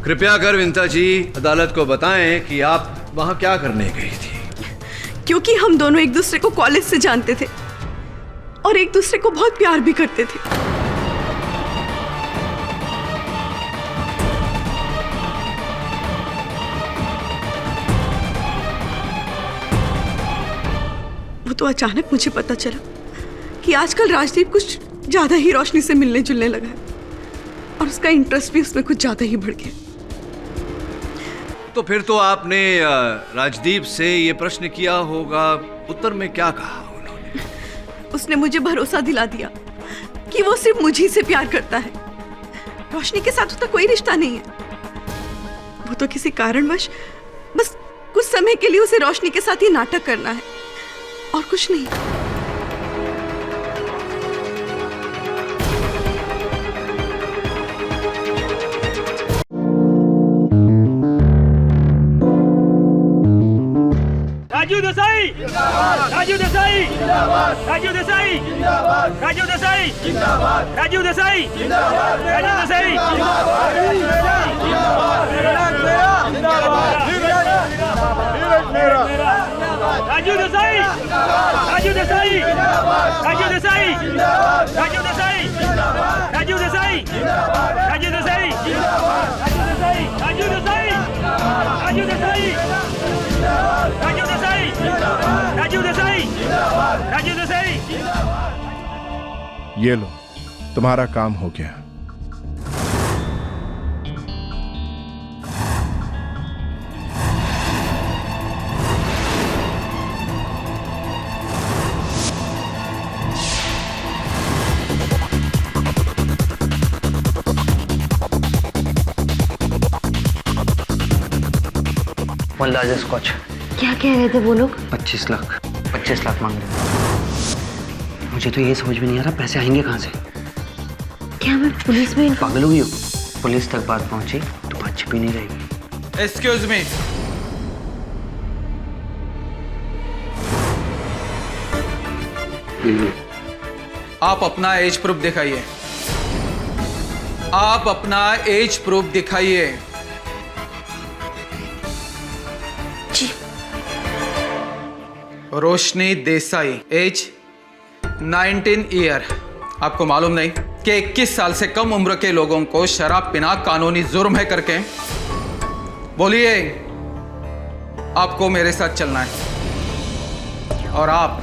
कृपया कर विंता जी अदालत को बताएं कि आप वहां क्या करने गई थी। क्योंकि हम दोनों एक दूसरे को कॉलेज से जानते थे और एक दूसरे को बहुत प्यार भी करते थे। वो तो अचानक मुझे पता चला कि आजकल राजदीप कुछ ज्यादा ही रोशनी से मिलने जुलने लगा है और उसका इंटरेस्ट भी उसमें कुछ ज्यादा ही बढ़ गया। तो फिर तो आपने राजदीप से ये प्रश्न किया होगा, उत्तर में क्या कहा उन्होंने? उसने मुझे भरोसा दिला दिया कि वो सिर्फ मुझे से प्यार करता है, रोशनी के साथ उसका कोई रिश्ता नहीं है। वो तो किसी कारणवश बस कुछ समय के लिए उसे रोशनी के साथ ही नाटक करना है और कुछ नहीं। राजू देसाई जिंदाबाद, राजू देसाई जिंदाबाद, राजू देसाई जिंदाबाद, राजू देसाई जिंदाबाद, राजू देसाई जिंदाबाद, राजू देसाई जिंदाबाद, राजू देसाई, राजू देसाई, राजू देसाई, राजू देसाई, राजू देसाई, राजू देसाई, राजू देसाई, राजू देसाई, राजू देसाई, राजू देसाई, राजू देसाई। ये लो, तुम्हारा काम हो गया। Largest scotch. क्या कह रहे थे वो लोग? 25 लाख 25 लाख मांग रहे। मुझे तो ये समझ में नहीं आ रहा पैसे आएंगे कहाँ से। क्या मैं पुलिस में? पागल हुई हो? पुलिस तक बात पहुंची तो बात छिपी नहीं रहेगी। एक्सक्यूज मी, आप अपना एज प्रूफ दिखाइए। आप अपना एज प्रूफ दिखाइए। रोशनी देसाई, एज 19 ईयर। आपको मालूम नहीं कि 21 साल से कम उम्र के लोगों को शराब पीना कानूनी जुर्म है करके? बोलिए, आपको मेरे साथ चलना है और आप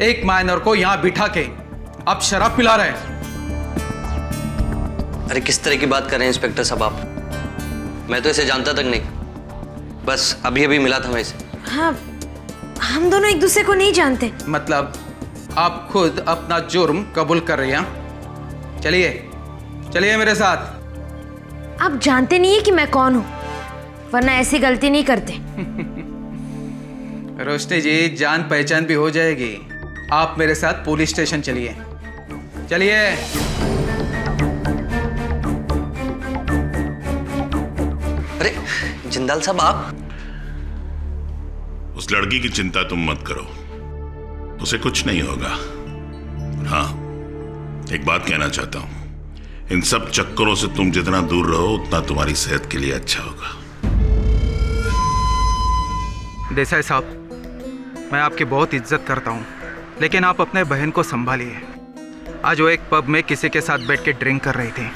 एक माइनर को यहां बिठा के आप शराब पिला रहे हैं। अरे किस तरह की बात कर रहे हैं इंस्पेक्टर साहब आप? मैं तो इसे जानता तक नहीं, बस अभी अभी मिला था मैं इसे। हाँ, हम दोनों एक दूसरे को नहीं जानते। मतलब आप खुद अपना जुर्म कबूल कर रही हैं? चलिए चलिए मेरे साथ। आप जानते नहीं है कि मैं कौन हूँ, वरना ऐसी गलती नहीं करते। रोशनी जी, जान पहचान भी हो जाएगी। आप मेरे साथ पुलिस स्टेशन चलिए। चलिए। अरे जिंदाल साहब, आप? उस लड़की की चिंता तुम मत करो, उसे कुछ नहीं होगा। हाँ, एक बात कहना चाहता हूं, इन सब चक्करों से तुम जितना दूर रहो उतना तुम्हारी सेहत के लिए अच्छा होगा। देसाई साहब, मैं आपकी बहुत इज्जत करता हूं, लेकिन आप अपने बहन को संभालिए। आज वो एक पब में किसी के साथ बैठ के ड्रिंक कर रही थी।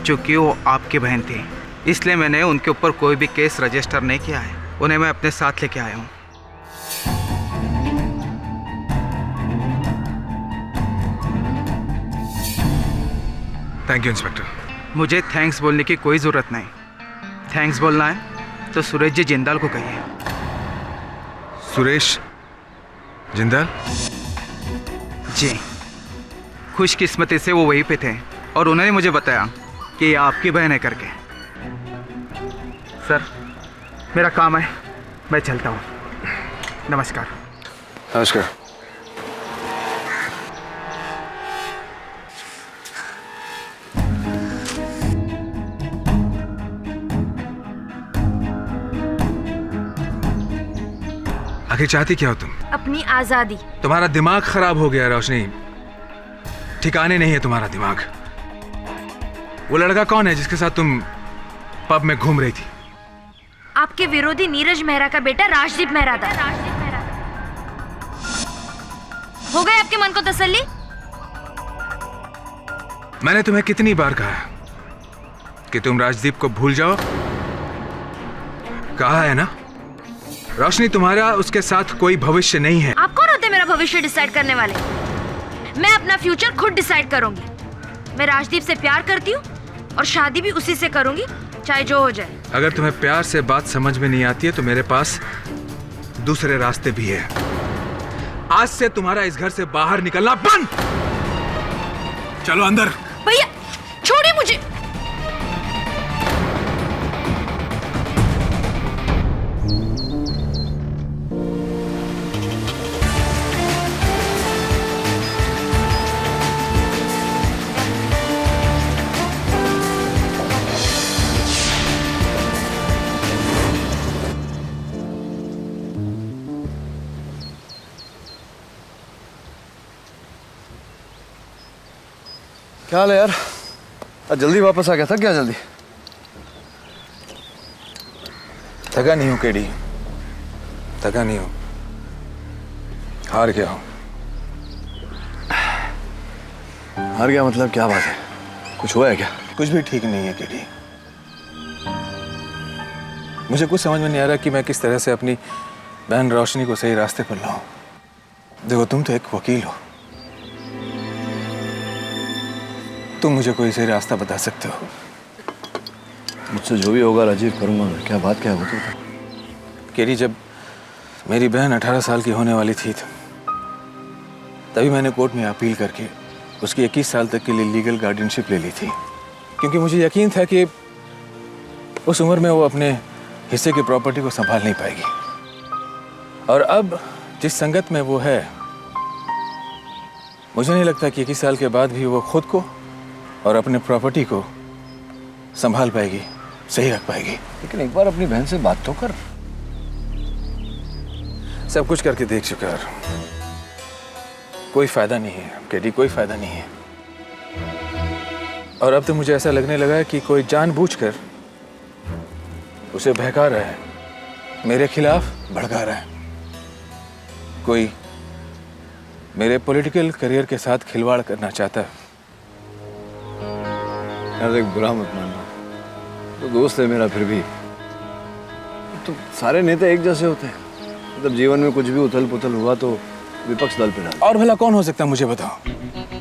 चूंकि वो आपकी बहन थी, इसलिए मैंने उनके ऊपर कोई भी केस रजिस्टर नहीं किया है। उन्हें मैं अपने साथ लेके आया हूँ। Thank you inspector. मुझे थैंक्स बोलने की कोई ज़रूरत नहीं। थैंक्स बोलना है तो सुरेश जी जिंदाल को कहिए। सुरेश जिंदाल? जी, खुशकिस्मती से वो वहीं पे थे और उन्होंने मुझे बताया कि ये आपकी बहन है करके। सर, मेरा काम है, मैं चलता हूँ। नमस्कार। नमस्कार। आखिर चाहती क्या हो तुम? अपनी आजादी। तुम्हारा दिमाग खराब हो गया रोशनी, ठिकाने नहीं है तुम्हारा दिमाग। वो लड़का कौन है जिसके साथ तुम पब में घूम रही थी? आपके विरोधी नीरज मेहरा का बेटा राजदीप मेहरा था। हो गए आपके मन को तसल्ली? मैंने तुम्हें कितनी बार कहा कि तुम राजदीप को भूल जाओ? कहा है ना? रोशनी, तुम्हारा उसके साथ कोई भविष्य नहीं है। आप कौन होते मेरा भविष्य डिसाइड करने वाले? मैं अपना फ्यूचर खुद डिसाइड करूंगी। मैं राजदीप से प्यार करती हूँ और शादी भी उसी से करूंगी, चाहे जो हो जाए। अगर तुम्हें प्यार से बात समझ में नहीं आती है तो मेरे पास दूसरे रास्ते भी है। आज से तुम्हारा इस घर से बाहर निकलना बंद। चलो अंदर। भैया छोड़िए मुझे। क्या हाल है यार? आज जल्दी वापस आ गया था क्या? जल्दी थका नहीं हूं केडी, थका नहीं हूं, हार गया हूं। हार गया मतलब क्या बात है? कुछ हुआ है क्या? कुछ भी ठीक नहीं है केडी। मुझे कुछ समझ में नहीं आ रहा कि मैं किस तरह से अपनी बहन रोशनी को सही रास्ते पर लाऊं। देखो, तुम तो एक वकील हो, तुम मुझे कोई सही रास्ता बता सकते हो। मुझसे जो भी होगा राजीव करूंगा मैं। क्या बात क्या है वो तो बता। केडी, जब मेरी बहन 18 साल की होने वाली थी तभी मैंने कोर्ट में अपील करके उसकी 21 साल तक के लिए लीगल गार्डियनशिप ले ली थी, क्योंकि मुझे यकीन था कि उस उम्र में वो अपने हिस्से की प्रॉपर्टी को संभाल नहीं पाएगी। और अब जिस संगत में वो है, मुझे नहीं लगता कि 21 साल के बाद भी वो खुद को और अपने प्रॉपर्टी को संभाल पाएगी, सही रख पाएगी। लेकिन एक बार अपनी बहन से बात तो कर। सब कुछ करके देख चुका है, कोई फायदा नहीं है केडी, कोई फायदा नहीं है। और अब तो मुझे ऐसा लगने लगा है कि कोई जानबूझकर उसे बहका रहा है, मेरे खिलाफ भड़का रहा है। कोई मेरे पॉलिटिकल करियर के साथ खिलवाड़ करना चाहता है। यार देख, बुरा मत मानना, तो दोस्त है मेरा। फिर भी तो सारे नेता एक जैसे होते हैं। मतलब जीवन में कुछ भी उथल पुथल हुआ तो विपक्ष दल पे डाल। और भला कौन हो सकता है मुझे बताओ?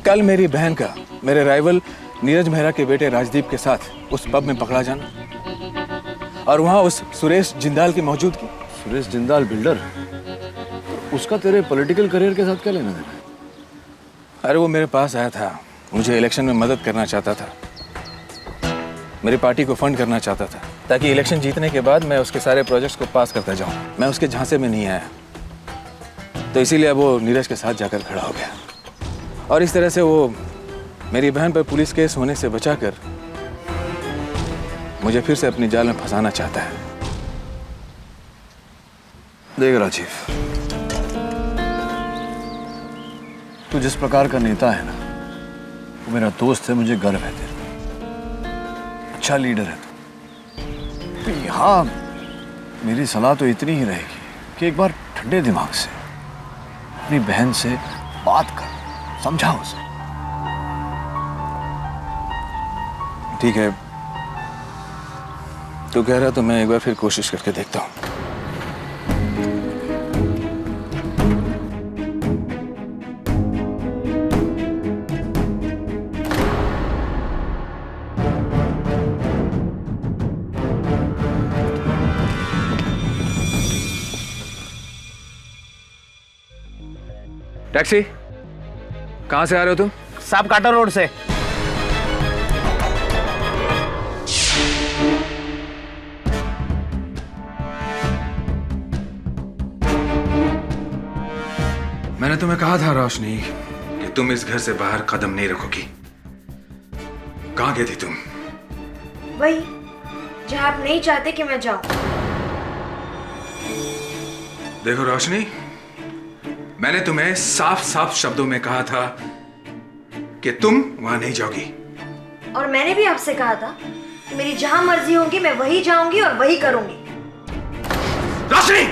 कल मेरी बहन का मेरे राइवल नीरज मेहरा के बेटे राजदीप के साथ उस पब में पकड़ा जाना, और वहां उस सुरेश जिंदाल की मौजूदगी। सुरेश जिंदाल बिल्डर, उसका तेरे पॉलिटिकल करियर के साथ क्या लेना देना है? अरे वो मेरे पास आया था, मुझे इलेक्शन में मदद करना चाहता था, मेरी पार्टी को फंड करना चाहता था, ताकि इलेक्शन जीतने के बाद मैं उसके सारे प्रोजेक्ट्स को पास करता जाऊं। मैं उसके झांसे में नहीं आया, तो इसीलिए वो नीरज के साथ जाकर खड़ा हो गया। और इस तरह से वो मेरी बहन पर पुलिस केस होने से बचाकर मुझे फिर से अपनी जाल में फंसाना चाहता है। देख राजीव, तू जिस प्रकार का नेता है ना, वो मेरा दोस्त है, मुझे गर्व है तेरे। अच्छा लीडर है तो यहाँ मेरी सलाह तो इतनी ही रहेगी कि एक बार ठंडे दिमाग से अपनी बहन से बात कर, समझाओ उसे। ठीक है, तू कह रहा तो मैं एक बार फिर कोशिश करके देखता हूँ। टैक्सी, कहां से आ रहे हो तुम? साहब काटा रोड से। मैंने तुम्हें कहा था रोशनी कि तुम इस घर से बाहर कदम नहीं रखोगी। कहां गई थी तुम? वही जहां आप नहीं चाहते कि मैं जाऊं। देखो रोशनी, मैंने तुम्हें साफ साफ शब्दों में कहा था कि तुम वहां नहीं जाओगी, और मैंने भी आपसे कहा था कि मेरी जहां मर्जी होगी मैं वही जाऊंगी और वही करूंगी। रोशनी,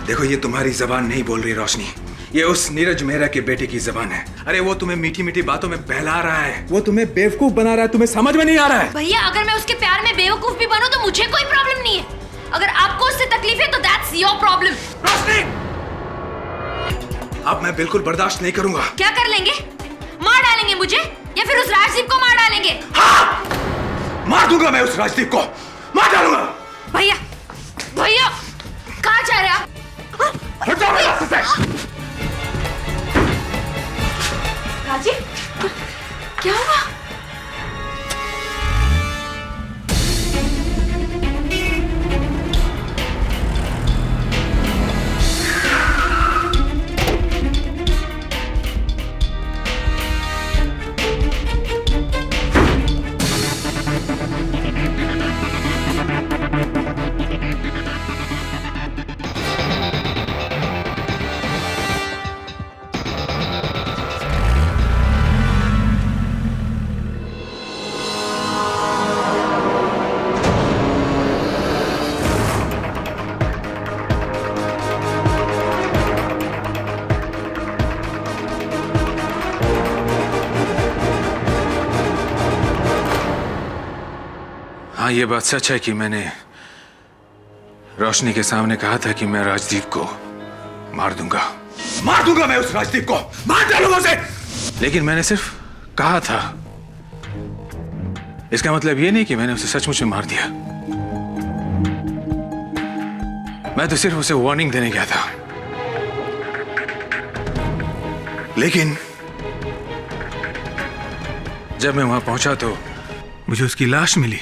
देखो ये तुम्हारी जबान नहीं बोल रही रोशनी, ये उस नीरज मेहरा के बेटे की जबान है। अरे वो तुम्हें मीठी मीठी बातों में बहला रहा है, वो तुम्हें बेवकूफ बना रहा है, तुम्हें समझ में नहीं आ रहा है। भैया अगर मैं उसके प्यार में बेवकूफ भी बनूं तो मुझे कोई प्रॉब्लम नहीं है। अगर आपको उससे तकलीफ है तो दैट्स योर प्रॉब्लम। रोशनी, अब मैं बिल्कुल बर्दाश्त नहीं करूंगा। क्या कर लेंगे? मार डालेंगे मुझे या फिर उस राजदीप को मार डालेंगे? हाँ, मार दूंगा मैं उस राजदीप को, मार डालूंगा। भैया भैया कहाँ जा रहे आप? हट जाओ मेरे रास्ते से। काजी क्या हुआ? हाँ, ये बात सच है कि मैंने रोशनी के सामने कहा था कि मैं राजदीप को मार दूंगा। मार दूंगा मैं उस राजदीप को, मार डालूंगा उसे। लेकिन मैंने सिर्फ कहा था, इसका मतलब ये नहीं कि मैंने उसे सचमुच में मार दिया। मैं तो सिर्फ उसे वार्निंग देने गया था। लेकिन जब मैं वहां पहुंचा तो मुझे उसकी लाश मिली।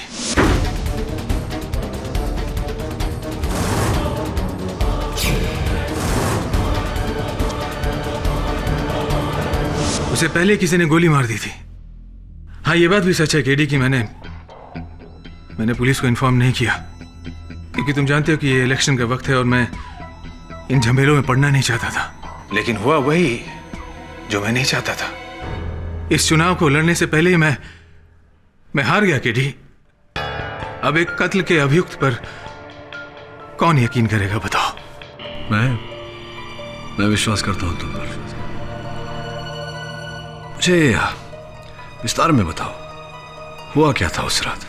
उसे पहले किसी ने गोली मार दी थी। हाँ, ये बात भी सच है केडी कि मैंने पुलिस को इन्फॉर्म नहीं किया, क्योंकि तुम जानते हो कि ये इलेक्शन का वक्त है और मैं इन झमेलों में पड़ना नहीं चाहता था। लेकिन हुआ वही जो मैं नहीं चाहता था। इस चुनाव को लड़ने से पहले ही मैं हार गया केडी। अब एक कत्ल के अभियुक्त पर कौन यकीन करेगा बताओ? मैं विश्वास करता हूं तुम पर। मुझे विस्तार में बताओ, हुआ क्या था उस रात?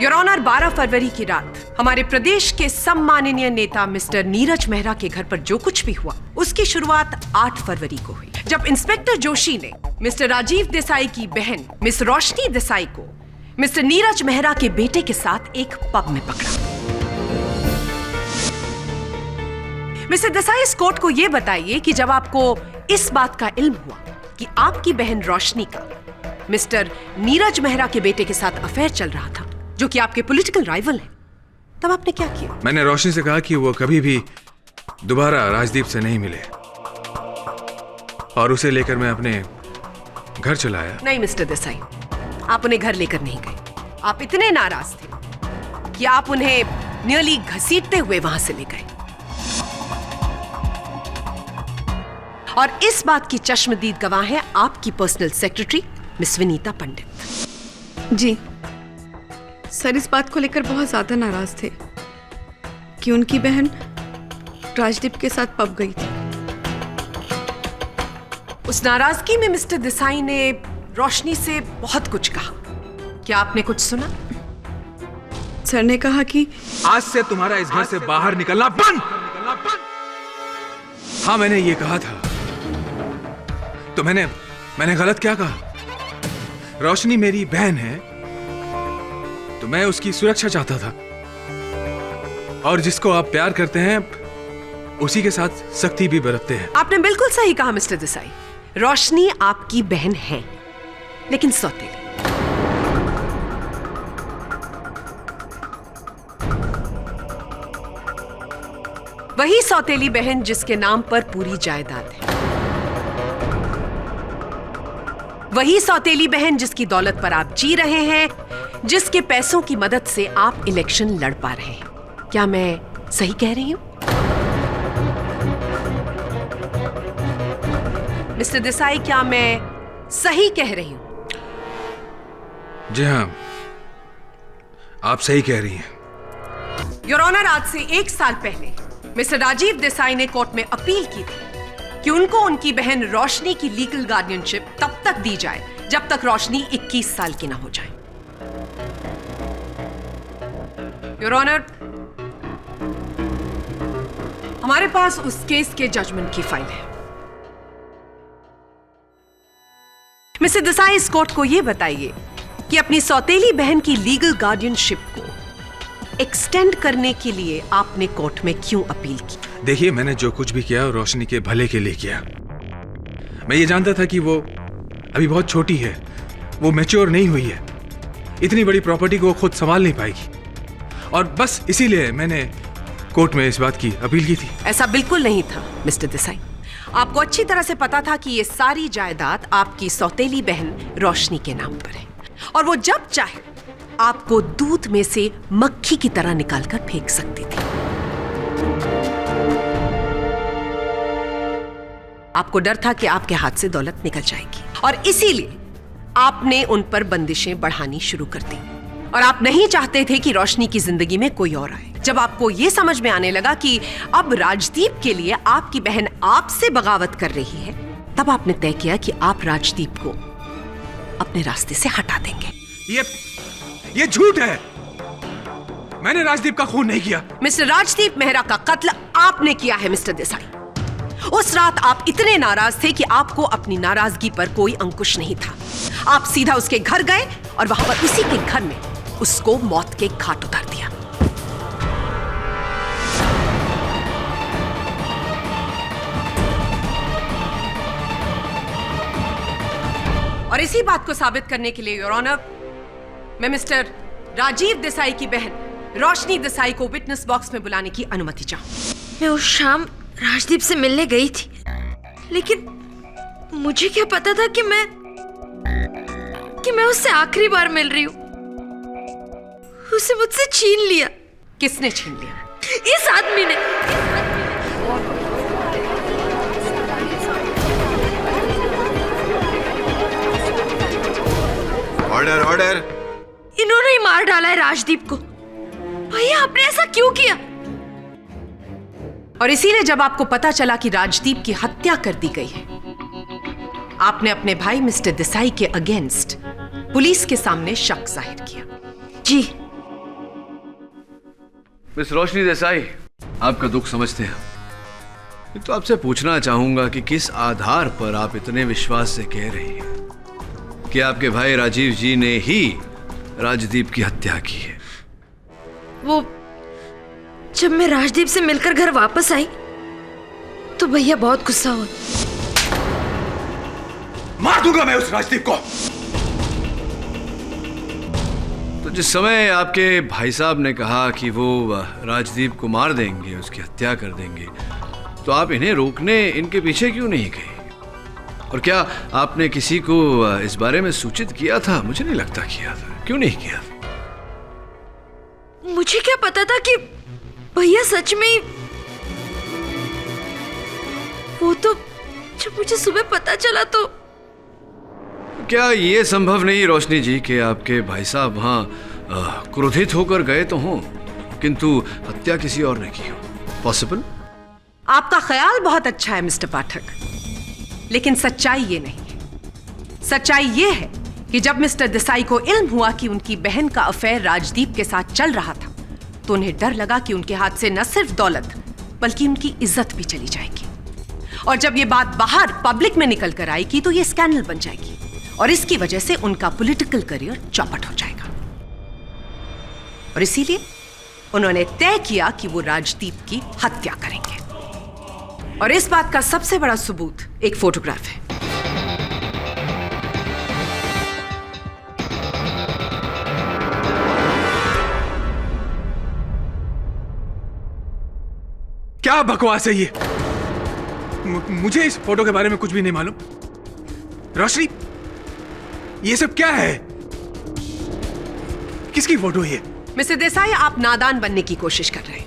योर ऑनर, 12 फरवरी की रात हमारे प्रदेश के सम्माननीय नेता मिस्टर नीरज मेहरा के घर पर जो कुछ भी हुआ उसकी शुरुआत 8 फरवरी को हुई, जब इंस्पेक्टर जोशी ने मिस्टर राजीव देसाई की बहन मिस रोशनी देसाई को मिस्टर नीरज मेहरा के बेटे के साथ एक पब में पकड़ा। मिस्टर देसाई, इस कोर्ट को यह बताइए कि जब आपको इस बात का इल्म हुआ कि आपकी बहन रोशनी का मिस्टर नीरज मेहरा के बेटे के साथ अफेयर चल रहा था, जो कि आपके पॉलिटिकल राइवल हैं, तब आपने क्या किया? मैंने रोशनी से कहा कि वो कभी भी दोबारा राजदीप से नहीं मिले और उसे लेकर मैं अपने घर चला आया। नहीं मिस्टर देसाई, आप उन्हें घर लेकर नहीं गए। आप इतने नाराज थे कि आप उन्हें नियरली घसीटते हुए वहां से ले गए। और इस बात की चश्मदीद गवाह है आपकी पर्सनल सेक्रेटरी मिस विनीता पंडित। जी सर, इस बात को लेकर बहुत ज्यादा नाराज थे कि उनकी बहन राजदीप के साथ पब गई थी। उस नाराजगी में मिस्टर देसाई ने रोशनी से बहुत कुछ कहा। क्या आपने कुछ सुना? सर ने कहा कि आज से तुम्हारा इस घर से बाहर निकलना बंद। हाँ, मैंने ये कहा था। तो मैंने गलत क्या कहा? रोशनी मेरी बहन है तो मैं उसकी सुरक्षा चाहता था, और जिसको आप प्यार करते हैं उसी के साथ सख्ती भी बरतते हैं। आपने बिल्कुल सही कहा मिस्टर देसाई। रोशनी आपकी बहन है, लेकिन सौतेली। वही सौतेली बहन जिसके नाम पर पूरी जायदाद है, वही सौतेली बहन जिसकी दौलत पर आप जी रहे हैं, जिसके पैसों की मदद से आप इलेक्शन लड़ पा रहे हैं। क्या मैं सही कह रही हूं? मिस्टर देसाई, क्या मैं सही कह रही हूं? जी हाँ, आप सही कह रही हैं। योर ऑनर, आज से 1 साल पहले मिस्टर राजीव देसाई ने कोर्ट में अपील की थी कि उनको उनकी बहन रोशनी की लीगल गार्डियनशिप तब तक दी जाए जब तक रोशनी 21 साल की ना हो जाए। योर ऑनर, हमारे पास उस केस के जजमेंट की फाइल है। मिस्टर देसाई, इस कोर्ट को यह बताइए कि अपनी सौतेली बहन की लीगल गार्डियनशिप को एक्सटेंड करने के लिए आपने कोर्ट में क्यों अपील की? देखिए, मैंने जो कुछ भी किया रोशनी के भले के लिए किया। मैं ये जानता था कि वो अभी बहुत छोटी है, वो मैच्योर नहीं हुई है, इतनी बड़ी प्रॉपर्टी को वो खुद संभाल नहीं पाएगी, और बस इसीलिए मैंने कोर्ट में इस बात की अपील की थी। ऐसा बिल्कुल नहीं था मिस्टर देसाई। आपको अच्छी तरह से पता था कि ये सारी जायदाद आपकी सौतेली बहन रोशनी के नाम पर है, और वो जब चाहे आपको दूध में से मक्खी की तरह निकालकर फेंक सकती थी। आपको डर था कि आपके हाथ से दौलत निकल जाएगी, और इसीलिए आपने उन पर बंदिशें बढ़ानी शुरू कर दी, और आप नहीं चाहते थे कि रोशनी की जिंदगी में कोई और आए। जब आपको यह समझ में आने लगा कि अब राजदीप के लिए आपकी बहन आपसे बगावत कर रही है, तब आपने तय किया कि आप राजदीप को अपने रास्ते से हटा देंगे। ये झूठ है। मैंने राजदीप का खून नहीं किया। मिस्टर राजदीप मेहरा का कत्ल आपने किया है मिस्टर देसाई। उस रात आप इतने नाराज थे कि आपको अपनी नाराजगी पर कोई अंकुश नहीं था। आप सीधा उसके घर गए और वहां पर उसी के घर में उसको मौत के घाट उतार दिया। और इसी बात को साबित करने के लिए योर ऑनर, मैं मिस्टर राजीव देसाई की बहन रोशनी देसाई को विटनेस बॉक्स में बुलाने की अनुमति चाहूं। मैं उस शाम राजदीप से मिलने गई थी, लेकिन मुझे क्या पता था कि मैं उससे आखिरी बार मिल रही हूँ। उसे मुझसे छीन लिया। किसने छीन लिया? इस आदमी ने। Order order. इन्होंने ही मार डाला है राजदीप को। भैया, आपने ऐसा क्यों किया? और इसीलिए जब आपको पता चला कि राजदीप की हत्या कर दी गई है, आपने अपने भाई मिस्टर देसाई के अगेंस्ट पुलिस के सामने शक जाहिर किया। जी मिस रोशनी देसाई, आपका दुख समझते हैं। तो आपसे पूछना चाहूंगा कि किस आधार पर आप इतने विश्वास से कह रही हैं कि आपके भाई राजीव जी ने ही राजदीप की हत्या की है? वो जब मैं राजदीप से मिलकर घर वापस आई तो भैया बहुत गुस्सा हुआ। मार दूंगा मैं उस राजदीप को। तो जिस समय आपके भाई साहब ने कहा कि वो राजदीप को मार देंगे, उसकी हत्या कर देंगे, तो आप इन्हें रोकने इनके पीछे क्यों नहीं गए? और क्या आपने किसी को इस बारे में सूचित किया था? मुझे नहीं लगता किया था। क्यों नहीं किया? मुझे क्या पता था कि भैया सच में ही। वो तो जब मुझे सुबह पता चला तो। क्या ये संभव नहीं रोशनी जी कि आपके भाई साहब वहां क्रोधित होकर गए तो हों, किंतु हत्या किसी और ने की हो? पॉसिबल? आपका ख्याल बहुत अच्छा है मिस्टर पाठक, लेकिन सच्चाई ये नहीं है। सच्चाई ये है कि जब मिस्टर देसाई को इल्म हुआ कि उनकी बहन का अफेयर राजदीप के साथ चल रहा था, तो उन्हें डर लगा कि उनके हाथ से न सिर्फ दौलत बल्कि उनकी इज्जत भी चली जाएगी। और जब ये बात बाहर पब्लिक में निकल कर आएगी तो ये स्कैंडल बन जाएगी, और इसकी वजह से उनका पॉलिटिकल करियर चौपट हो जाएगा। और इसीलिए उन्होंने तय किया कि वो राजदीप की हत्या करेंगे। और इस बात का सबसे बड़ा सबूत एक फोटोग्राफ है। क्या बकवास है ये? मुझे इस फोटो के बारे में कुछ भी नहीं मालूम। रोशनी, ये सब क्या है? किसकी फोटो है ये? मिस्टर देसाई, आप नादान बनने की कोशिश कर रहे हैं।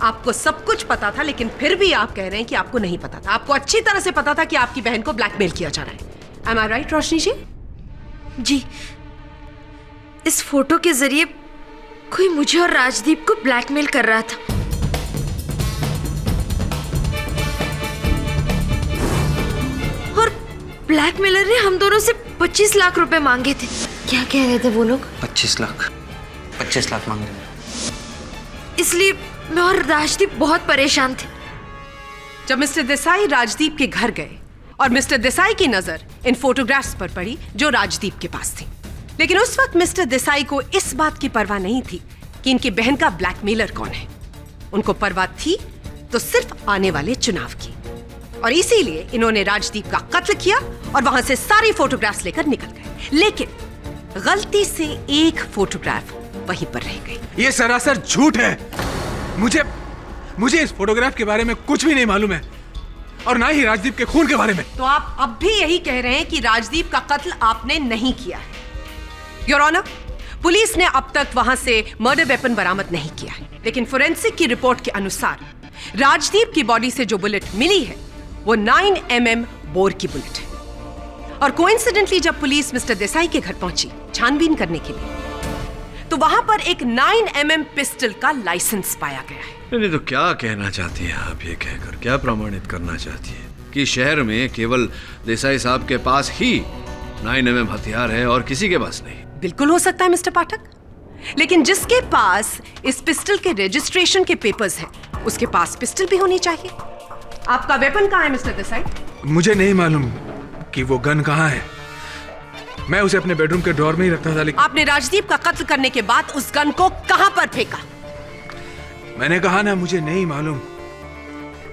आपको सब कुछ पता था, लेकिन फिर भी आप कह रहे हैं कि आपको नहीं पता था। आपको अच्छी तरह से पता था कि आपकी बहन को ब्लैकमेल किया जा रहा है। Am I right, रोशनी जी? जी, इस फोटो के जरिए कोई मुझे और राजदीप को ब्लैकमेल कर रहा था। और ब्लैकमेलर ने हम दोनों से 25 लाख रुपए मांगे थे। क्या कह रहे थे वो लोग? 25 लाख मांग रहे। इसलिए मैं और राजदीप बहुत परेशान थे। जब मिस्टर देसाई राजदीप के घर गए और मिस्टर देसाई की नजर इन फोटोग्राफ्स पर पड़ी जो राजदीप के पास थी, लेकिन उस वक्त मिस्टर देसाई को इस बात की परवाह नहीं थी कि इनकी बहन का ब्लैकमेलर कौन है। उनको परवाह थी तो सिर्फ आने वाले चुनाव की, और इसीलिए इन्होंने राजदीप का कत्ल किया और वहां से सारी फोटोग्राफ्स लेकर निकल गए। लेकिन गलती से एक फोटोग्राफ वहीं पर रह गई। ये सरासर झूठ है। मुझे इस फोटोग्राफ के बारे में कुछ भी नहीं मालूम है, और ना ही राजदीप के खून के बारे में। तो आप अब भी यही कह रहे हैं कि राजदीप का कत्ल आपने नहीं किया है? योर ऑनर, पुलिस ने अब तक वहां से मर्डर वेपन बरामद नहीं किया है, लेकिन फोरेंसिक की रिपोर्ट के अनुसार राजदीप की बॉडी से जो बुलेट मिली है वो 9 mm बोर की बुलेट है। और कोइंसिडेंटली जब पुलिस मिस्टर देसाई के घर पहुंची छानबीन करने के लिए, तो वहां पर एक 9 mm पिस्टल का लाइसेंस पाया गया है। नहीं तो क्या कहना चाहती हैं आप ये कहकर? क्या प्रमाणित करना चाहती हैं कि शहर में केवल देसाई साहब के पास ही 9 mm हथियार है और किसी के पास नहीं? बिल्कुल हो सकता है मिस्टर पाठक, लेकिन जिसके पास इस पिस्टल के रजिस्ट्रेशन के पेपर्स हैं, उसके पास पिस्टल भी होनी चाहिए। आपका वेपन कहाँ है मिस्टर देसाई? मुझे नहीं मालूम कि वो गन कहाँ है। मैं उसे अपने बेडरूम के ड्रॉर में ही रखता था। लेकिन आपने राजदीप का कत्ल करने के बाद उस गन को कहां पर फेंका? मैंने कहा ना, मुझे नहीं मालूम।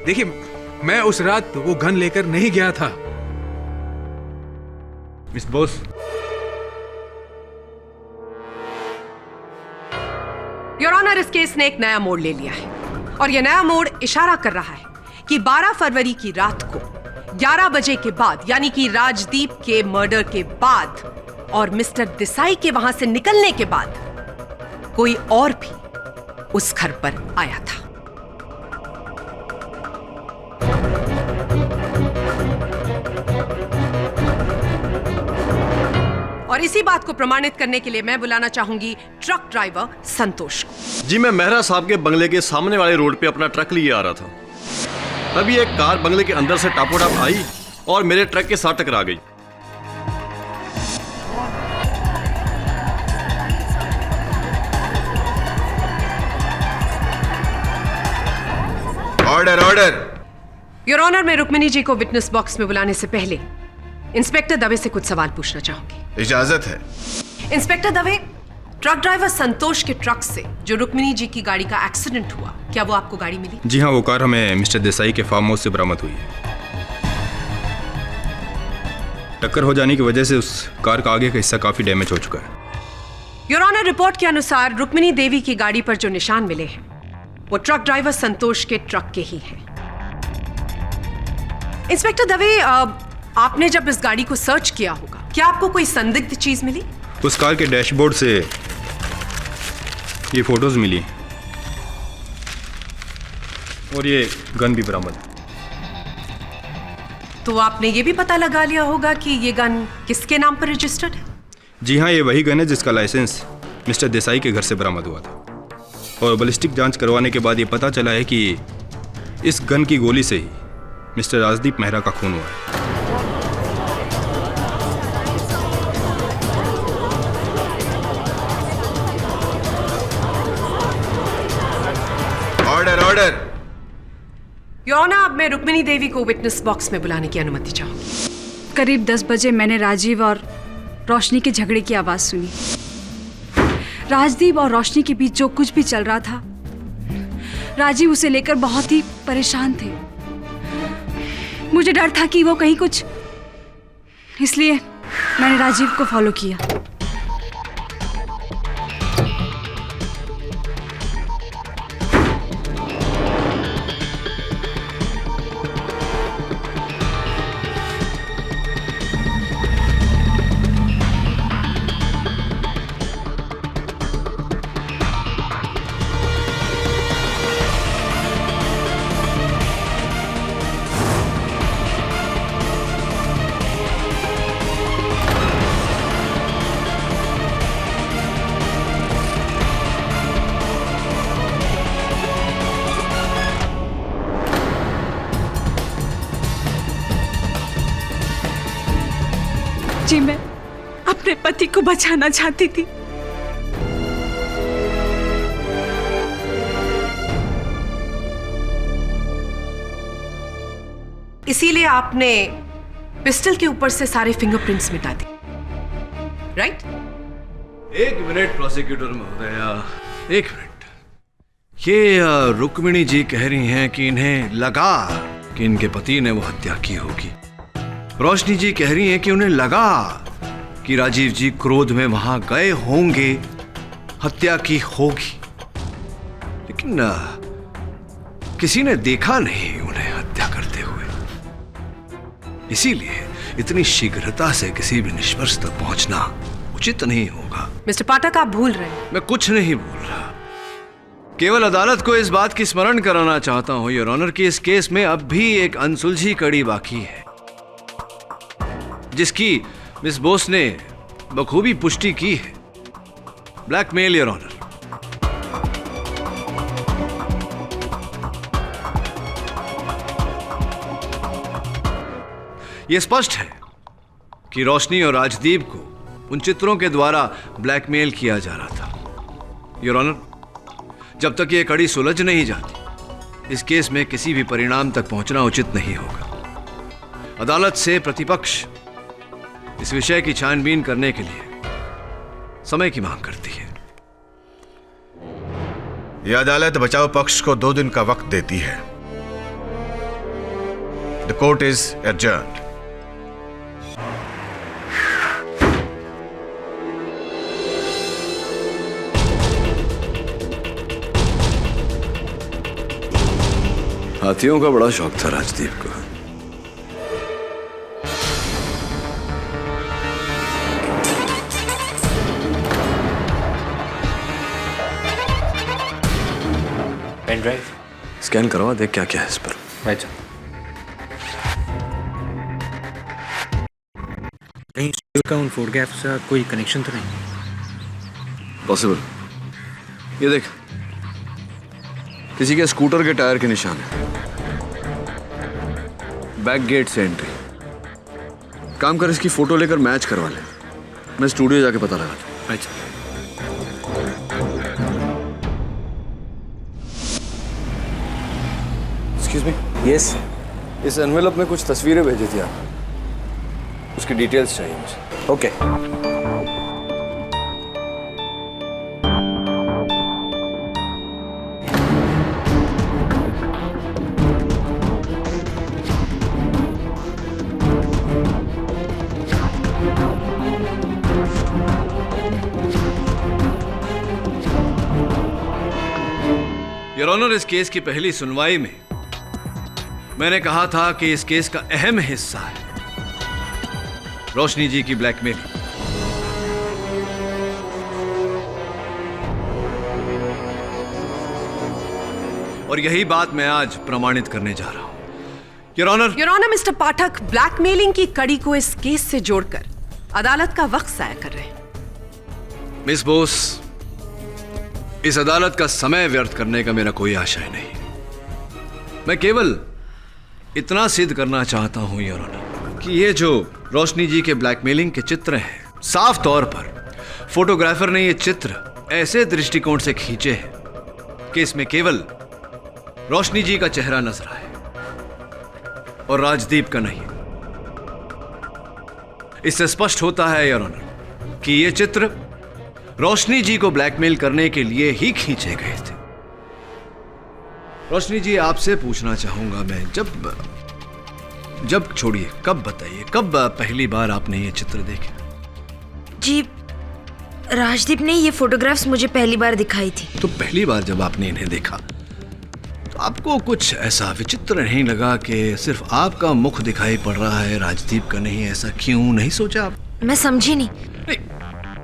देखिए, मैं उस रात वो गन लेकर नहीं गया था। मिस बोस, योर ऑनर, इस केस ने एक नया मोड़ ले लिया है, और यह नया मोड़ इशारा कर रहा है कि 12 फरवरी की रात को 11 बजे के बाद, यानी कि राजदीप के मर्डर के बाद और मिस्टर देसाई के वहां से निकलने के बाद, कोई और भी उस घर पर आया था। और इसी बात को प्रमाणित करने के लिए मैं बुलाना चाहूंगी ट्रक ड्राइवर संतोष को। जी, मैं मेहरा साहब के बंगले के सामने वाले रोड पे अपना ट्रक लिए आ रहा था। तभी एक कार बंगले के अंदर से टापोटाप आई और मेरे ट्रक के साथ टकरा गई। Order order. योर ऑनर, मैं रुक्मिनी जी को विटनेस बॉक्स में बुलाने से पहले इंस्पेक्टर दवे से कुछ सवाल पूछना चाहूंगी। इजाजत है। इंस्पेक्टर दवे, ट्रक ड्राइवर संतोष के ट्रक से जो रुक्मिनी जी की गाड़ी का एक्सीडेंट हुआ, क्या वो आपको गाड़ी मिली? जी हाँ, वो कार हमें मिस्टर देसाई के फार्म हाउस से बरामद हुई है। टक्कर हो जाने की वजह से उस कार का आगे का हिस्सा काफी डैमेज हो चुका है। योर ऑनर, रिपोर्ट के अनुसार रुक्मिनी देवी की गाड़ी पर जो निशान मिले हैं वो ट्रक ड्राइवर संतोष के ट्रक के ही हैं। इंस्पेक्टर दवे, आपने जब इस गाड़ी को सर्च किया होगा, क्या आपको कोई संदिग्ध चीज मिली? उस कार के डैशबोर्ड से ये फोटोज मिली और ये गन भी बरामद। तो आपने ये भी पता लगा लिया होगा कि ये गन किसके नाम पर रजिस्टर्ड है? जी हाँ, ये वही गन है जिसका लाइसेंस मिस्टर देसाई के घर से बरामद हुआ था, और बैलिस्टिक जांच करवाने के बाद ये पता चला है कि इस गन की गोली से ही मिस्टर राजदीप मेहरा का खून हुआ है। Order order. योर ऑनर, अब मैं रुक्मिनी देवी को विटनेस बॉक्स में बुलाने की अनुमति चाहूंगी। करीब 10 बजे मैंने राजीव और रोशनी के झगड़े की आवाज सुनी। राजदीप और रोशनी के बीच जो कुछ भी चल रहा था, राजीव उसे लेकर बहुत ही परेशान थे। मुझे डर था कि वो कहीं कुछ, इसलिए मैंने राजीव को फॉलो किया। पति को बचाना चाहती थी। इसीलिए आपने पिस्टल के ऊपर से सारे फिंगरप्रिंट्स मिटा दिए, राइट? एक मिनट प्रोसिक्यूटर महोदया, एक मिनट। ये रुक्मिणी जी कह रही हैं कि इन्हें लगा कि इनके पति ने वो हत्या की होगी। रोशनी जी कह रही हैं कि उन्हें लगा कि राजीव जी क्रोध में वहां गए होंगे, हत्या की होगी, लेकिन किसी ने देखा नहीं उन्हें हत्या करते हुए। इसीलिए इतनी शीघ्रता से किसी भी निष्कर्ष तक पहुंचना उचित नहीं होगा। मिस्टर पाठक, आप भूल रहे हैं। मैं कुछ नहीं भूल रहा, केवल अदालत को इस बात की स्मरण कराना चाहता हूं योर ऑनर कि इस केस में अब भी एक अनसुलझी कड़ी बाकी है, जिसकी मिस बोस ने बखूबी पुष्टि की है। Blackmail your honour. यह स्पष्ट है कि रोशनी और राजदीप को उन चित्रों के द्वारा ब्लैकमेल किया जा रहा था। योर ऑनर, जब तक यह कड़ी सुलझ नहीं जाती, इस केस में किसी भी परिणाम तक पहुंचना उचित नहीं होगा। अदालत से प्रतिपक्ष इस विषय की छानबीन करने के लिए समय की मांग करती है। यह अदालत बचाव पक्ष को 2 दिन का वक्त देती है। The court is adjourned. हाथियों का बड़ा शौक था राजदीप को। पेन ड्राइव स्कैन करवा, देख क्या क्या है इस पर। अच्छा, कहीं का उन फोटोग्राफ से कोई कनेक्शन तो नहीं? पॉसिबल। ये देख, किसी के स्कूटर के टायर के निशान है। बैक गेट से एंट्री। काम कर, इसकी फोटो लेकर मैच करवा ले। मैं स्टूडियो जाके पता लगा दूं। अच्छा। Excuse me. यस। इस एनवेलप में कुछ तस्वीरें भेजी थी आप, उसकी डिटेल्स चाहिए मुझे। ओके। योर ऑनर, इस केस की पहली सुनवाई में मैंने कहा था कि इस केस का अहम हिस्सा है रोशनी जी की ब्लैकमेलिंग। और यही बात मैं आज प्रमाणित करने जा रहा हूं। Your honour. Your honour, mister Pathak blackmailing की कड़ी को इस केस से जोड़कर अदालत का वक्त जाया कर रहे हैं। मिस बोस, इस अदालत का समय व्यर्थ करने का मेरा कोई आशय नहीं। मैं केवल इतना सिद्ध करना चाहता हूं योर ऑनर कि ये जो रोशनी जी के ब्लैकमेलिंग के चित्र हैं, साफ तौर पर फोटोग्राफर ने ये चित्र ऐसे दृष्टिकोण से खींचे हैं कि इसमें केवल रोशनी जी का चेहरा नजर आए और राजदीप का नहीं। इससे स्पष्ट होता है योर ऑनर कि ये चित्र रोशनी जी को ब्लैकमेल करने के लिए ही खींचे गए थे। रोशनी जी, आपसे पूछना चाहूंगा मैं, जब छोड़िए, कब बताइए, कब पहली बार आपने ये चित्र देखे? जी, राजदीप ने ये फोटोग्राफ्स मुझे पहली बार दिखाई थी। तो पहली बार जब आपने इन्हें देखा तो आपको कुछ ऐसा विचित्र नहीं लगा कि सिर्फ आपका मुख दिखाई पड़ रहा है, राजदीप का नहीं? ऐसा क्यों नहीं सोचा आप? मैं समझी नहीं।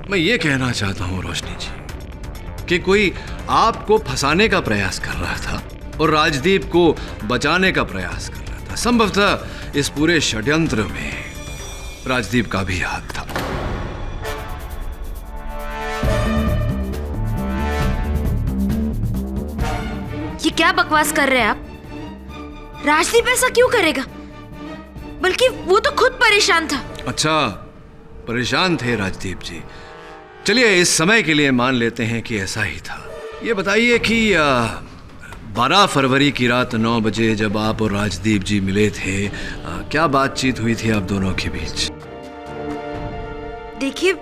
मैं ये कहना चाहता हूं रोशनी जी कि कोई आपको फंसाने का प्रयास कर रहा था और राजदीप को बचाने का प्रयास कर रहा था। संभवतः इस पूरे षड्यंत्र में राजदीप का भी हाथ था। ये क्या बकवास कर रहे हैं आप? राजदीप ऐसा क्यों करेगा? बल्कि वो तो खुद परेशान था। अच्छा, परेशान थे राजदीप जी। चलिए इस समय के लिए मान लेते हैं कि ऐसा ही था। ये बताइए कि 12 फरवरी की रात 9 बजे जब आप और राजदीप जी मिले थे, क्या बातचीत हुई थी आप दोनों के बीच? देखिए,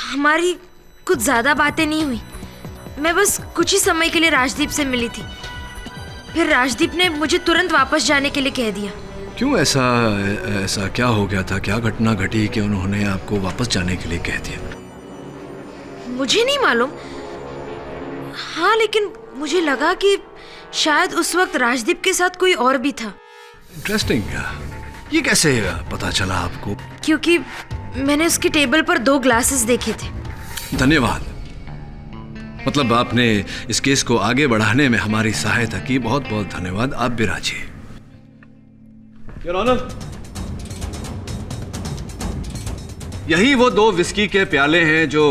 हमारी कुछ ज्यादा बातें नहीं हुई। मैं बस कुछ ही समय के लिए राजदीप से मिली थी। फिर राजदीप ने मुझे तुरंत वापस जाने के लिए कह दिया। क्यों? ऐसा क्या हो गया था? क्या घटना घटी कि उन्होंने आपको वापस जाने के लिए कह दिया? मुझे नहीं मालूम। हाँ, लेकिन मुझे लगा कि शायद उस वक्त राजदीप के साथ कोई और भी था। इंटरेस्टिंग। ये कैसे पता चला आपको? क्योंकि मैंने उसके टेबल पर 2 ग्लासेस देखे थे। धन्यवाद। मतलब आपने इस केस को आगे बढ़ाने में हमारी सहायता की। बहुत बहुत धन्यवाद। आप भी राजी। योर ऑनर, यही वो 2 विस्की के प्याले हैं जो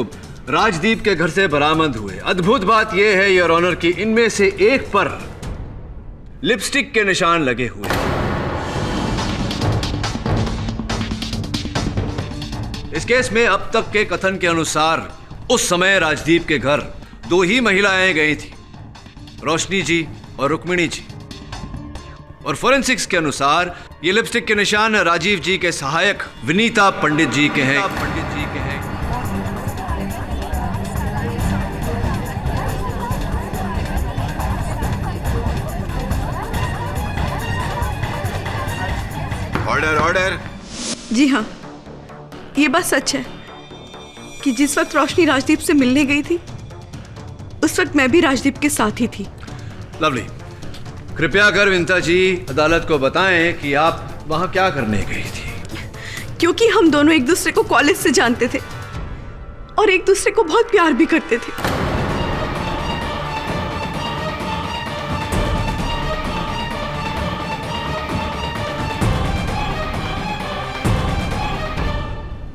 राजदीप के घर से बरामद हुए। अद्भुत बात यह है योर ऑनर कि इनमें से एक पर लिपस्टिक के निशान लगे हुए हैं। इस केस में अब तक के कथन के अनुसार उस समय राजदीप के घर 2 ही महिलाएं गई थी, रोशनी जी और रुक्मिणी जी। और फोरेंसिक्स के अनुसार ये लिपस्टिक के निशान राजीव जी के सहायक विनीता पंडित जी के हैं। Order order. जी हाँ, ये बात सच है कि जिस वक्त रोशनी राजदीप से मिलने गई थी उस वक्त मैं भी राजदीप के साथ ही थी। लवली, कृपया कर विनीता जी अदालत को बताएं कि आप वहां क्या करने गई थी। क्योंकि हम दोनों एक दूसरे को कॉलेज से जानते थे और एक दूसरे को बहुत प्यार भी करते थे।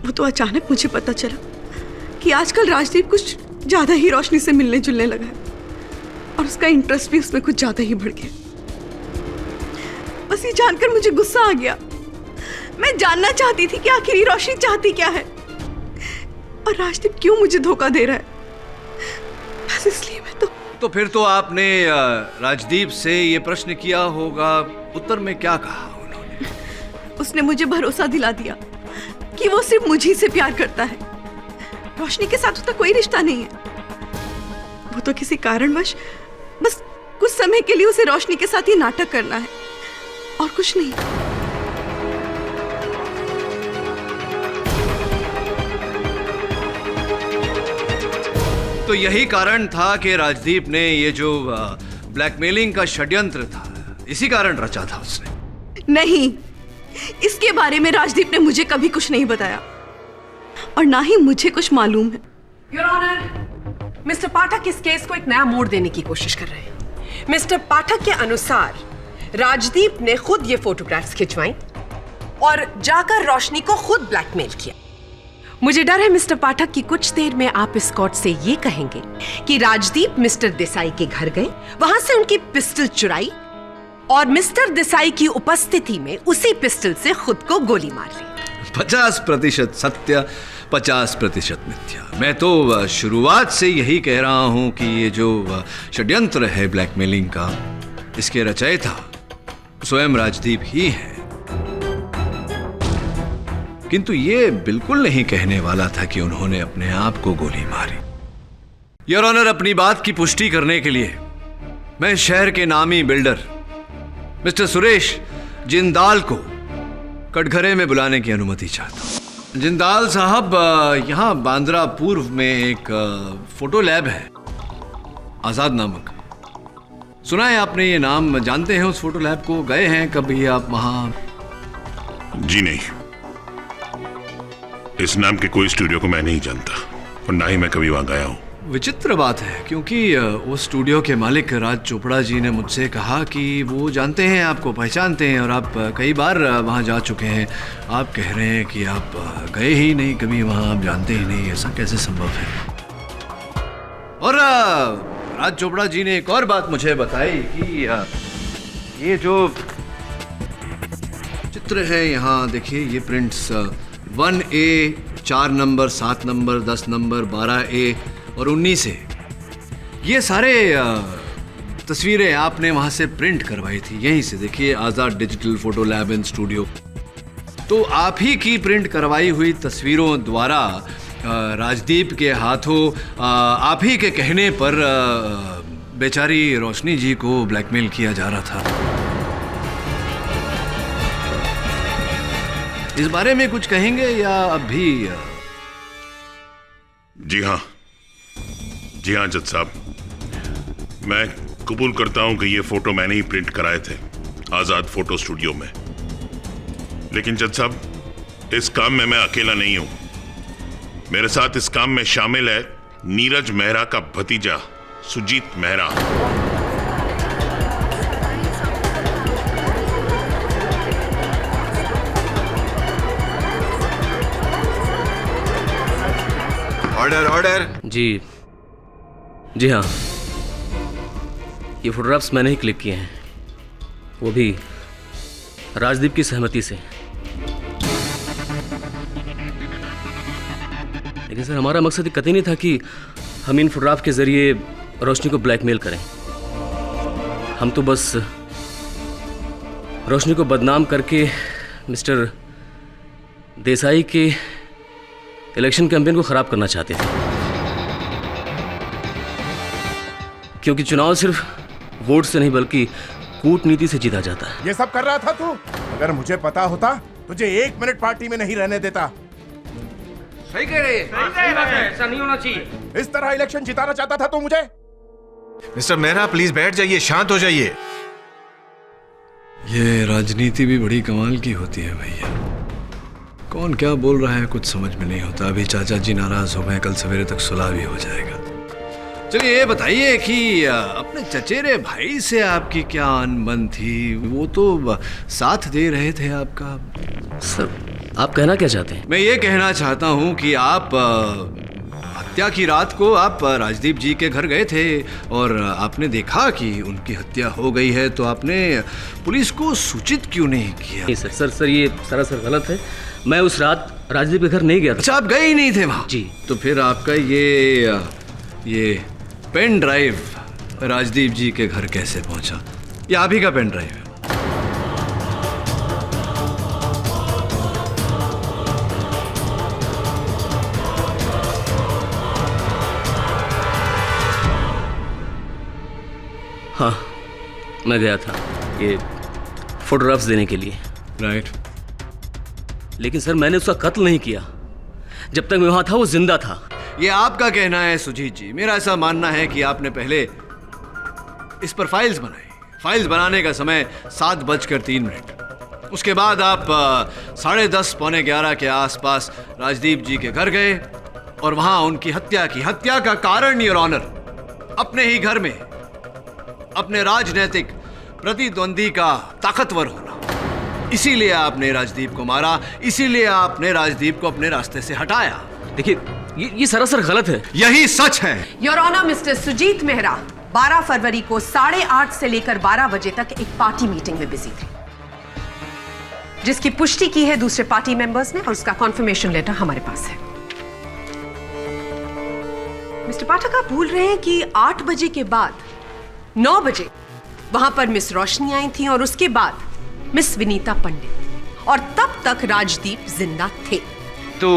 वो तो अचानक मुझे पता चला कि आजकल राजदीप कुछ ज्यादा ही रोशनी से मिलने जुलने लगा है और उसका इंटरेस्ट भी उसमें कुछ ज्यादा ही बढ़ गया। बस ये जानकर मुझे गुस्सा आ गया। मैं जानना चाहती थी कि आखिर ये रोशनी चाहती क्या है और राजदीप क्यों मुझे धोखा दे रहा है। बस इसलिए मैं तो फिर तो आपने राजदीप से ये प्रश्न किया होगा। उत्तर में क्या कहा उन्होंने? उसने मुझे भरोसा दिला दिया कि वो सिर्फ मुझी से प्यार करता है। रोशनी के साथ उसका कोई रिश्ता नहीं है। वो तो किसी कारणवश बस कुछ समय के लिए उसे रोशनी के साथ ही नाटक करना है और कुछ नहीं। तो यही कारण था कि राजदीप ने ये जो ब्लैकमेलिंग का षड्यंत्र था, इसी कारण रचा था उसने। नहीं, इसके बारे में राजदीप ने मुझे कभी कुछ नहीं बताया और ना ही मुझे कुछ मालूम है। योर ऑनर, मिस्टर पाठक इस केस को एक नया मोड़ देने की कोशिश कर रहे हैं। मिस्टर पाठक के अनुसार राजदीप ने खुद ये फोटोग्राफ्स खिंचवाई और जाकर रोशनी को खुद ब्लैकमेल किया। मुझे डर है मिस्टर पाठक कि कुछ देर में आप इस कोर्ट से ये कहेंगे कि राजदीप मिस्टर देसाई के घर गए, वहां से उनकी पिस्टल चुराई और मिस्टर देसाई की उपस्थिति में उसी पिस्टल से खुद को गोली मार ली। 50% सत्य, 50% मिथ्या। मैं तो शुरुआत से यही कह रहा हूं कि ये जो षड्यंत्र है ब्लैकमेलिंग का, इसके रचयिता स्वयं राजदीप ही है। किंतु ये बिल्कुल नहीं कहने वाला था कि उन्होंने अपने आप को गोली मारी। योर ऑनर, अपनी बात की पुष्टि करने के लिए मैं शहर के नामी बिल्डर मिस्टर सुरेश जिंदाल को कटघरे में बुलाने की अनुमति चाहता हूं। जिंदाल साहब, यहाँ बांद्रा पूर्व में एक फोटो लैब है, आजाद नामक। सुना है आपने ये नाम? जानते हैं उस फोटो लैब को? गए हैं कभी आप वहां? जी नहीं, इस नाम के कोई स्टूडियो को मैं नहीं जानता और ना ही मैं कभी वहां गया हूं। विचित्र बात है, क्योंकि वो स्टूडियो के मालिक राज चोपड़ा जी ने मुझसे कहा कि वो जानते हैं, आपको पहचानते हैं और आप कई बार वहाँ जा चुके हैं। आप कह रहे हैं कि आप गए ही नहीं कभी वहाँ, आप जानते ही नहीं, ऐसा कैसे संभव है? और राज चोपड़ा जी ने एक और बात मुझे बताई कि ये जो चित्र है यहाँ देखिए, ये prints 1A, 4 number, 7 number, 10 number, 12A और 19A, ये सारे तस्वीरें आपने वहाँ से प्रिंट करवाई थी, यहीं से। देखिए, Azad digital photo lab and studio. तो आप ही की प्रिंट करवाई हुई तस्वीरों द्वारा राजदीप के हाथों आप ही के कहने पर बेचारी रोशनी जी को ब्लैकमेल किया जा रहा था। इस बारे में कुछ कहेंगे या अब भी? जी हाँ जज साहब, मैं कबूल करता हूं कि ये फोटो मैंने ही प्रिंट कराए थे आजाद फोटो स्टूडियो में। लेकिन जज साहब, इस काम में मैं अकेला नहीं हूं। मेरे साथ इस काम में शामिल है नीरज मेहरा का भतीजा सुजीत मेहरा। Order order. जी हाँ, ये फोटोग्राफ्स मैंने ही क्लिक किए हैं, वो भी राजदीप की सहमति से। लेकिन सर, हमारा मकसद कतई नहीं था कि हम इन फोटोग्राफ के जरिए रोशनी को ब्लैकमेल करें। हम तो बस रोशनी को बदनाम करके मिस्टर देसाई के इलेक्शन कैंपेन को खराब करना चाहते थे, क्योंकि चुनाव सिर्फ वोट से नहीं बल्कि कूटनीति से जीता जाता है। ये सब कर रहा था तू? अगर मुझे पता होता तुझे 1 मिनट पार्टी में नहीं रहने देता। सही कह रहे हैं, ऐसा नहीं होना चाहिए। इस तरह इलेक्शन जिताना चाहता था तू मुझे? मिस्टर मेहरा प्लीज बैठ जाइए, शांत हो जाइए। ये राजनीति भी बड़ी कमाल की होती है भैया। कौन क्या बोल रहा है कुछ समझ में नहीं होता। अभी चाचा जी नाराज हो गए, कल सवेरे तक सुलह भी हो जाएगा। चलिए ये बताइए कि अपने चचेरे भाई से आपकी क्या अनबन थी? वो तो साथ दे रहे थे आपका। सर, आप कहना क्या चाहते हैं? मैं ये कहना चाहता हूँ कि आप हत्या की रात को आप राजदीप जी के घर गए थे और आपने देखा कि उनकी हत्या हो गई है, तो आपने पुलिस को सूचित क्यों नहीं किया? नहीं सर, ये सरासर गलत है। मैं उस रात राजदीप के घर नहीं गया था। अच्छा, आप गए ही नहीं थे वहाँ? जी। तो फिर आपका ये पेन ड्राइव राजदीप जी के घर कैसे पहुंचा? ये आप ही का पेन ड्राइव है? हाँ, मैं गया था ये फोटोग्राफ्स देने के लिए। राइट। लेकिन सर, मैंने उसका कत्ल नहीं किया। जब तक मैं वहां था वो जिंदा था। ये आपका कहना है सुजीत जी। मेरा ऐसा मानना है कि आपने पहले इस पर फाइल्स बनाई। फाइल्स बनाने का समय 7:03। उसके बाद आप 10:30 पौने 11 के आसपास राजदीप जी के घर गए और वहां उनकी हत्या की। हत्या का कारण, योर ऑनर, अपने ही घर में अपने राजनीतिक प्रतिद्वंदी का ताकतवर होना। इसीलिए आपने राजदीप को मारा, इसीलिए आपने राजदीप को अपने रास्ते से हटाया। देखिए, ये सरासर गलत है। यही सच है। Your honour, mister Sujeet Mehra 12 फरवरी को 8:30 से लेकर 12 बजे तक एक पार्टी मीटिंग में बिजी थे, जिसकी पुष्टि की है दूसरे पार्टी मेंबर्स ने और उसका कॉन्फर्मेशन लेटर हमारे पास है। मिस्टर पाठक, आप भूल रहे हैं कि 8 बजे के बाद 9 बजे वहां पर मिस रोशनी आई थी और उसके बाद मिस विनीता पंडित, और तब तक राजदीप जिंदा थे। तो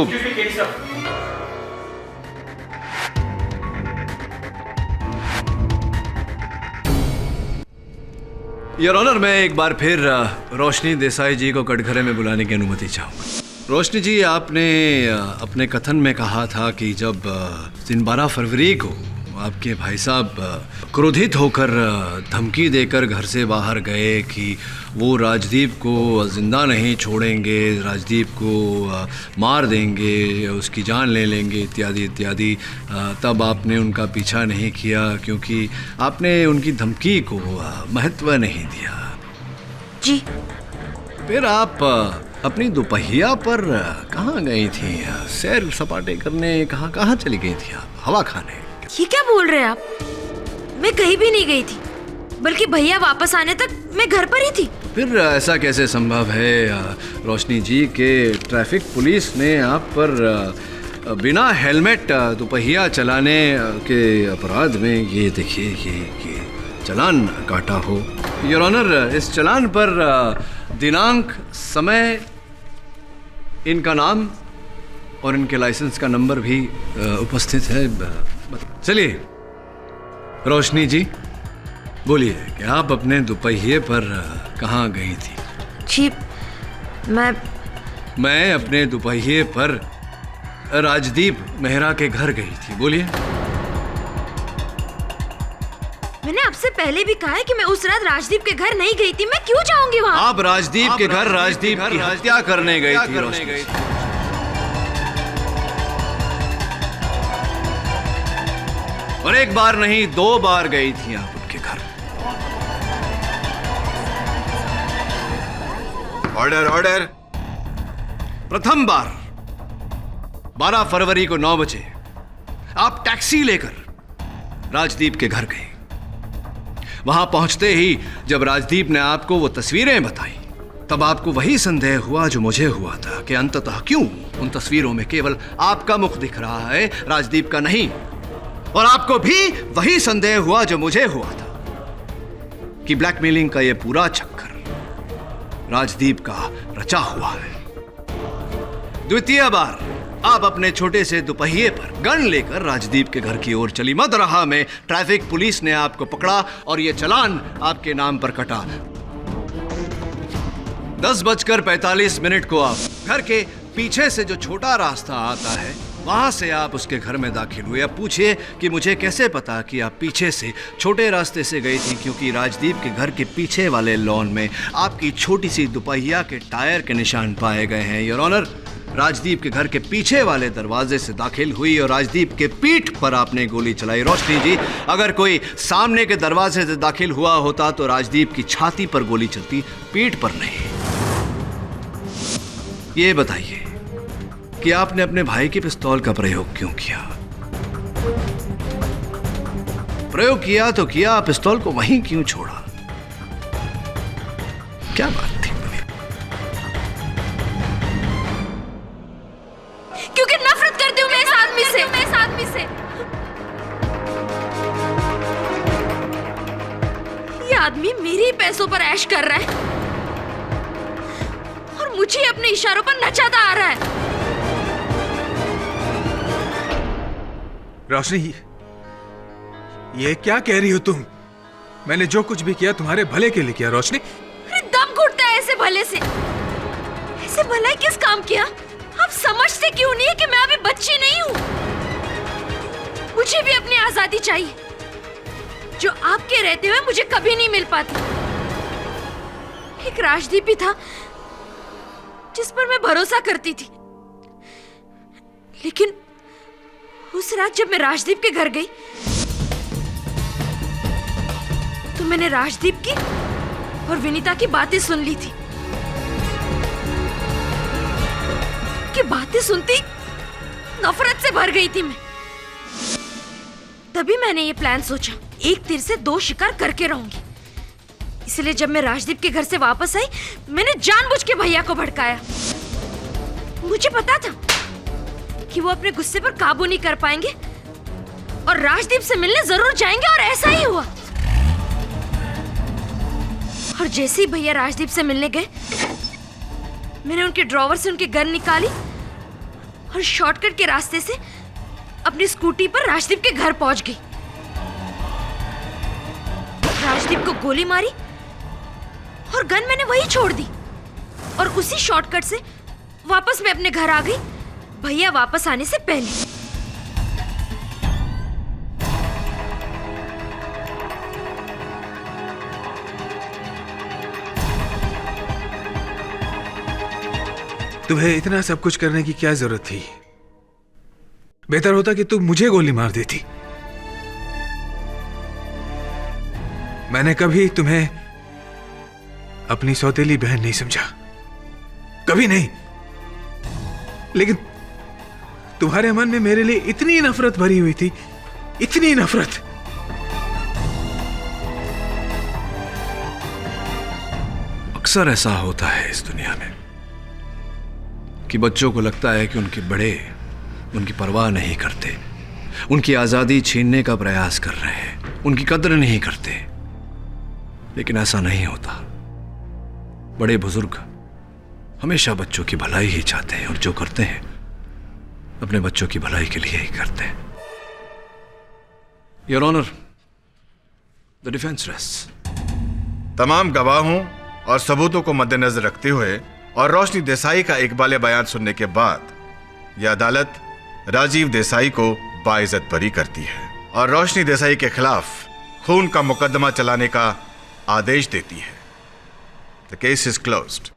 योर ऑनर, मैं एक बार फिर रोशनी देसाई जी को कटघरे में बुलाने की अनुमति चाहूंगा। रोशनी जी, आपने अपने कथन में कहा था कि जब दिन 12 फरवरी को आपके भाई साहब क्रोधित होकर धमकी देकर घर से बाहर गए कि वो राजदीप को जिंदा नहीं छोड़ेंगे, राजदीप को मार देंगे, उसकी जान ले लेंगे, इत्यादि इत्यादि, तब आपने उनका पीछा नहीं किया क्योंकि आपने उनकी धमकी को महत्व नहीं दिया। जी। फिर आप अपनी दोपहिया पर कहाँ गई थी? सैर सपाटे करने कहाँ चली गई थी आप? हवा खाने? ये क्या बोल रहे हैं आप? मैं कहीं भी नहीं गई थी, बल्कि भैया वापस आने तक मैं घर पर ही थी। फिर ऐसा कैसे संभव है रोशनी जी कि ट्रैफिक पुलिस ने आप पर बिना हेलमेट दोपहिया चलाने के अपराध में ये देखिए ये चालान काटा हो। योर ऑनर, इस चालान पर दिनांक, समय, इनका नाम और इनके लाइसेंस का नंबर भी उपस्थित है। चलिए रोशनी जी, बोलिए कि आप अपने दोपहिए पर कहाँ गई थी? जी, मैं अपने दोपहिए पर राजदीप मेहरा के घर गई थी। बोलिए। मैंने आपसे पहले भी कहा है कि मैं उस रात राजदीप के घर नहीं गई थी। मैं क्यों जाऊंगी वहाँ? आप राजदीप के घर राजदीप की हत्या करने गई थी रोशनी। और एक बार नहीं, 2 बार गई थी आप उनके घर। Order order. प्रथम बार 12 फरवरी को 9 बजे आप टैक्सी लेकर राजदीप के घर गए। वहां पहुंचते ही जब राजदीप ने आपको वो तस्वीरें बताई, तब आपको वही संदेह हुआ जो मुझे हुआ था कि अंततः क्यों उन तस्वीरों में केवल आपका मुख दिख रहा है, राजदीप का नहीं। और आपको भी वही संदेह हुआ जो मुझे हुआ था कि ब्लैकमेलिंग का यह पूरा चक्कर राजदीप का रचा हुआ है। द्वितीय बार आप अपने छोटे से दोपहिए पर गन लेकर राजदीप के घर की ओर चली। मदरहा में ट्रैफिक पुलिस ने आपको पकड़ा और यह चालान आपके नाम पर कटा। 10:45 को आप घर के पीछे से जो छोटा रास्ता आता है, वहां से आप उसके घर में दाखिल हुए। अब पूछिए कि मुझे कैसे पता कि आप पीछे से छोटे रास्ते से गई थी, क्योंकि राजदीप के घर के पीछे वाले लॉन में आपकी छोटी सी दोपहिया के टायर के निशान पाए गए हैं। योर ऑनर, राजदीप के घर के पीछे वाले दरवाजे से दाखिल हुई और राजदीप के पीठ पर आपने गोली चलाई। रोशनी जी, अगर कोई सामने के दरवाजे से दाखिल हुआ होता तो राजदीप की छाती पर गोली चलती, पीठ पर नहीं। ये बताइए कि आपने अपने भाई के पिस्तौल का प्रयोग क्यों किया? प्रयोग किया तो किया, पिस्तौल को वहीं क्यों छोड़ा? क्या बात थी? क्योंकि नफरत करती हूँ मैं इस आदमी से। ये आदमी मेरे ही पैसों पर ऐश कर रहा है और मुझे अपने इशारों पर नचाता आ रहा है। रोशनी, ये क्या कह रही हो तुम? मैंने जो कुछ भी किया तुम्हारे भले के लिए किया रोशनी। अरे दम घुटता है ऐसे भले से। ऐसे भला किस काम किया? आप समझते क्यों नहीं है कि मैं अभी बच्ची नहीं हूँ? मुझे भी अपनी आजादी चाहिए, जो आपके रहते हुए मुझे कभी नहीं मिल पाती। एक राजदीप भी था जिस पर मैं भरोसा करती थी, लेकिन उस रात जब मैं राजदीप के घर गई तो मैंने राजदीप की और विनीता की बातें सुन ली थी। कि बातें सुनती नफरत से भर गई थी मैं। तभी मैंने ये प्लान सोचा, एक तीर से 2 शिकार करके रहूंगी। इसलिए जब मैं राजदीप के घर से वापस आई, मैंने जानबूझ के भैया को भड़काया। मुझे पता था कि वो अपने गुस्से पर काबू नहीं कर पाएंगे और राजदीप से मिलने जरूर जाएंगे, और ऐसा ही हुआ। और जैसे ही भैया राजदीप से मिलने गए, मैंने उनके ड्रॉवर से उनकी गन निकाली और शॉर्टकट के रास्ते से अपनी स्कूटी पर राजदीप के घर पहुंच गई। राजदीप को गोली मारी और गन मैंने वहीं छोड़ दी और उसी शॉर्टकट से वापस मैं अपने घर आ गई, भैया वापस आने से पहले। तुम्हें इतना सब कुछ करने की क्या जरूरत थी? बेहतर होता कि तुम मुझे गोली मार देती। मैंने कभी तुम्हें अपनी सौतेली बहन नहीं समझा, कभी नहीं। लेकिन तुम्हारे मन में मेरे लिए इतनी नफरत भरी हुई थी, इतनी नफरत। अक्सर ऐसा होता है इस दुनिया में कि बच्चों को लगता है कि उनके बड़े उनकी परवाह नहीं करते, उनकी आज़ादी छीनने का प्रयास कर रहे हैं, उनकी कद्र नहीं करते। लेकिन ऐसा नहीं होता। बड़े बुजुर्ग हमेशा बच्चों की भलाई ही चाहते हैं और जो करते हैं अपने बच्चों की भलाई के लिए ही करते हैं। Your honour, the defence rests. तमाम गवाहों और सबूतों को मद्देनजर रखते हुए और रोशनी देसाई का इकबाल बयान सुनने के बाद यह अदालत राजीव देसाई को बाइज्जत बरी करती है और रोशनी देसाई के खिलाफ खून का मुकदमा चलाने का आदेश देती है। The case is closed.